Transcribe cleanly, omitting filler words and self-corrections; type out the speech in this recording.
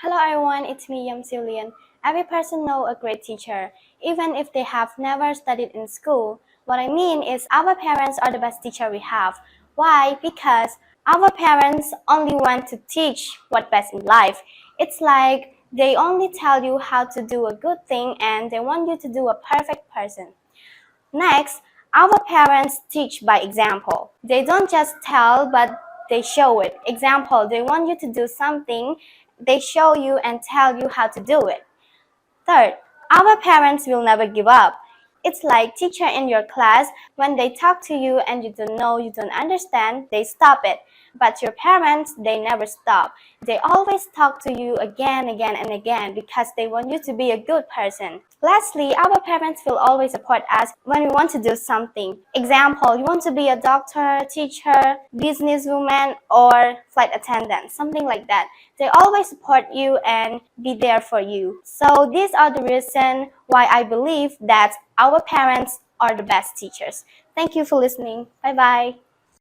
Hello everyone, it's me YIM SIVLEAN. Every person knows a great teacher, even if they have never studied in school. What I mean is our parents are the best teacher we have. Why? Because our parents only want to teach what's best in life. It's like they only tell you how to do a good thing and they want you to do a perfect person. Next, our parents teach by example. They don't just tell, but they show it. Example, they want you to do something, they show you and tell you how to do it. Third, our parents will never give up. It's like teacher in your class, when they talk to you and you don't know, you don't understand, they stop it. But your parents, they never stop. They always talk to you again and again because they want you to be a good person. Lastly, our parents will always support us when we want to do something. Example, you want to be a doctor, teacher, businesswoman, or flight attendant, something like that. They always support you and be there for you. So these are the reasons why I believe that our parents are the best teachers. Thank you for listening. Bye bye.